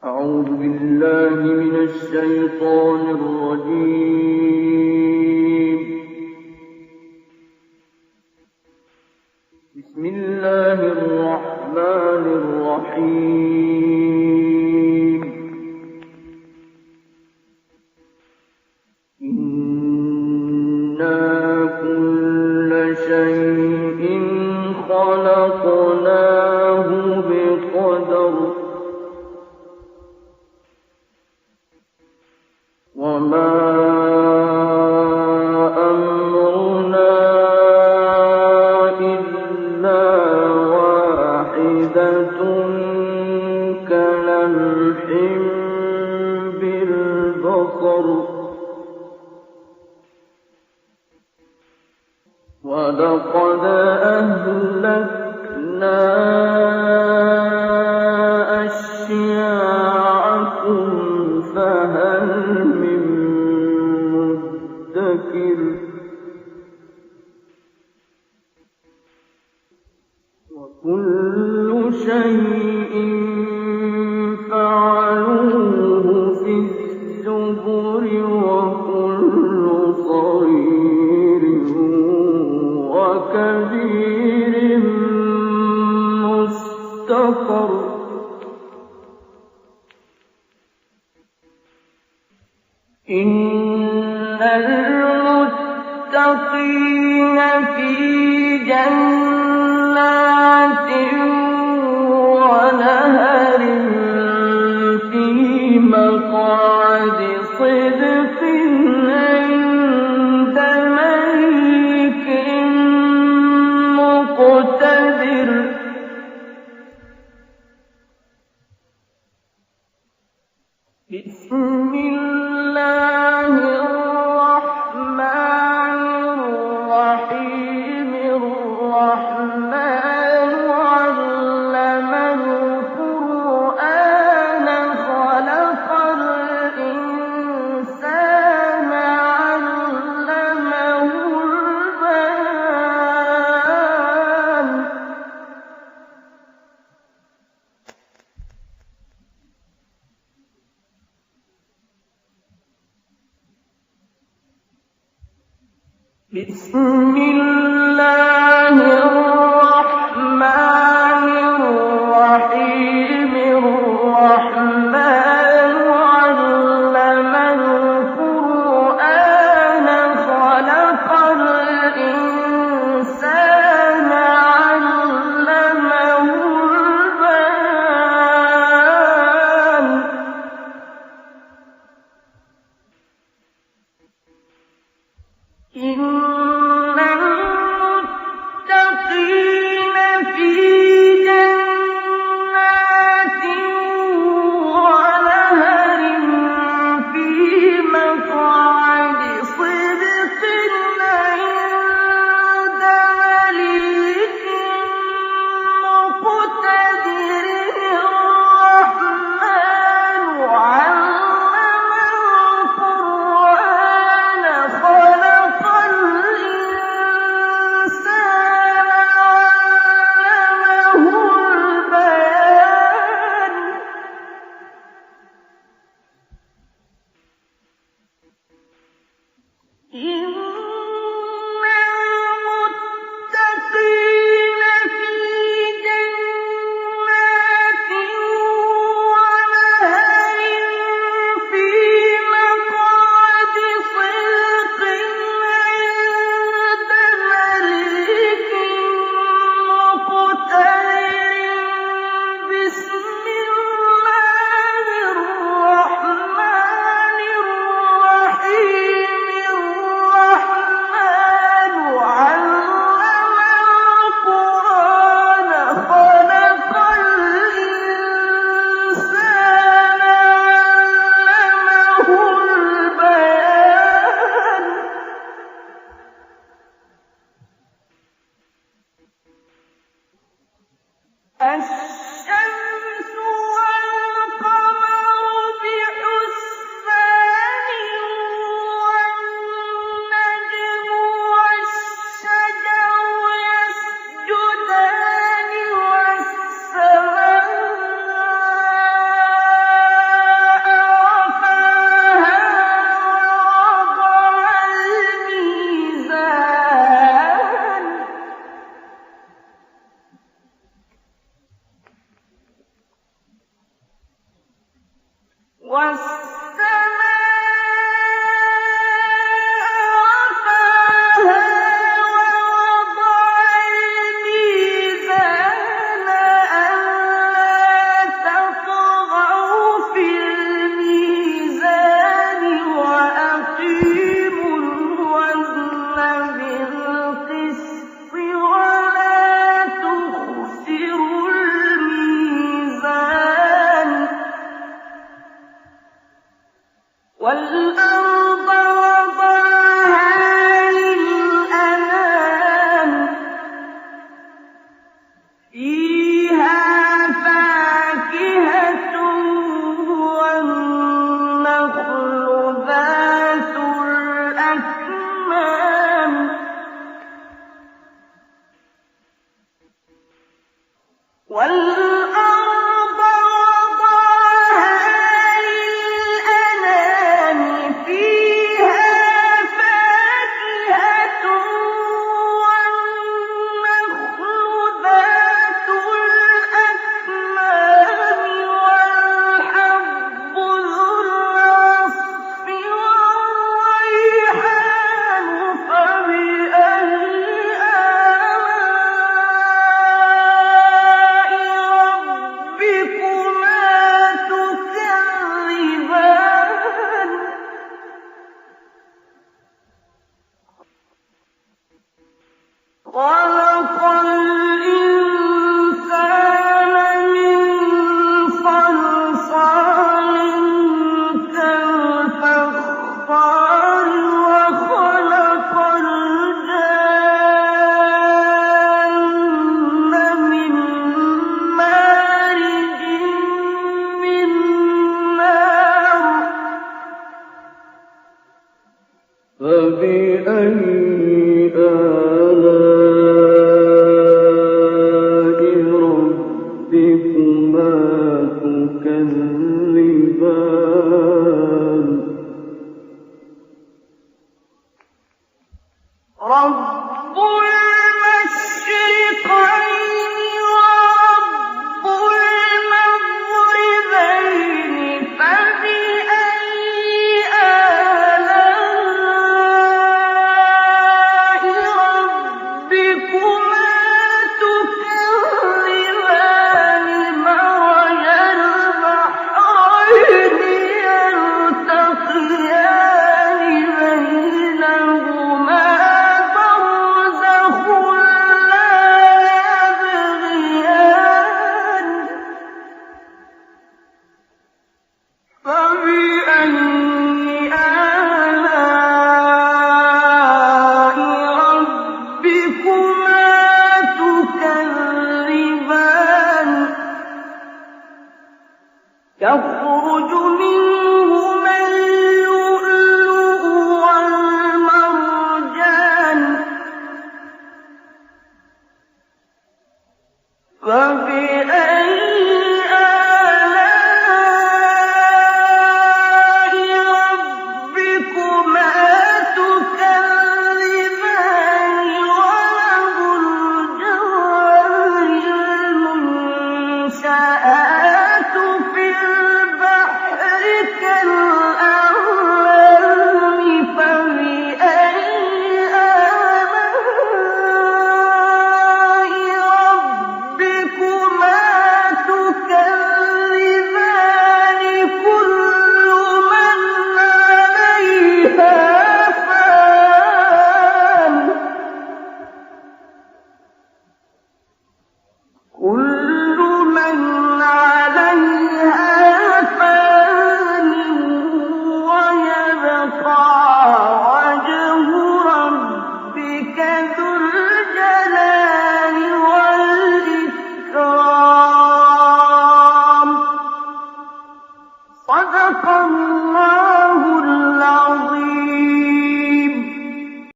أعوذ بالله من الشيطان الرجيم. بسم الله الرحمن الرحيم. إنا كل شيء خلقناه بقدر وما أمرنا إلا واحدة كلمح بالبصر ولقد أهلكنا أشياعكم فهل من مدكر وكل شيء فعلوه في الزبر وكل صغير وكبير مستقر. إن المتقين في جنات ونهر في مقعد صدق عند مليك مقتدر. بسم الله الرحمن الرحيم. الرحمن علم القرآن خلق الإنسان علمه البيان. بسم الله الرحمن الرحيم. الرحمن علم القرآن خلق الإنسان علمه البيان. إن المتقين في جنات ونهر في مقعد صدق عند مليك مقتدر. الرحمن علم القرآن خلق الإنسان علمه البيان. إن المتقين في جنات ونهر في مقعد صدق عند مليك مقتدر. بسم الله الرحمن الرحيم. الرحمن علم القرآن خلق الإنسان علمه البيان. الشمس والقمر بحسبان والنجم والشجر يسجدان والسماء وَالْأَرْضَ وَضَعَهَا لِلْأَنَامِ فِيهَا فَاكِهَةٌ وَالنَّخْلُ ذَاتُ الْأَكْمَامِ وَالْأَرْضَ وَضَعَهَا لِلْأَنَامِ فِيهَا فَاكِهَةٌ وَالنَّخْلُ ذَاتُ الْأَكْمَامِ وَالْحَبُّ ذُو الْعَصْفِ وَالرَّيْحَانُ فَبِأَيِّ آلَاءِ رَبِّكُمَا تُكَذِّبَانِ خَلَقَ الْإِنسَانَ مِن صَلْصَالٍ كَالْفَخَّارِ وَخَلَقَ الْجَانَّ مِن مَّارِجٍ مِّن نَّارٍ فَبِأَيِّ آلَاءِ رَبِّكُمَا تُكَذِّبَانِ رَبُّ الْمَشْرِقَيْنِ وَرَبُّ الْمَغْرِبَيْنِ فَبِأَيِّ آلَاءِ رَبِّكُمَا تُكَذِّبَانِ مَرَجَ الْبَحْرَيْنِ يَلْتَقِيَانِ بَيْنَهُمَا بَرْزَخٌ لَّا يَبْغِيَانِ فَبِأَيِّ آلَاءِ رَبِّكُمَا تُكَذِّبَانِ يَخْرُجُ مِنْهُمَا اللُّؤْلُؤُ وَالْمَرْجَانُ فَبِأَيِّ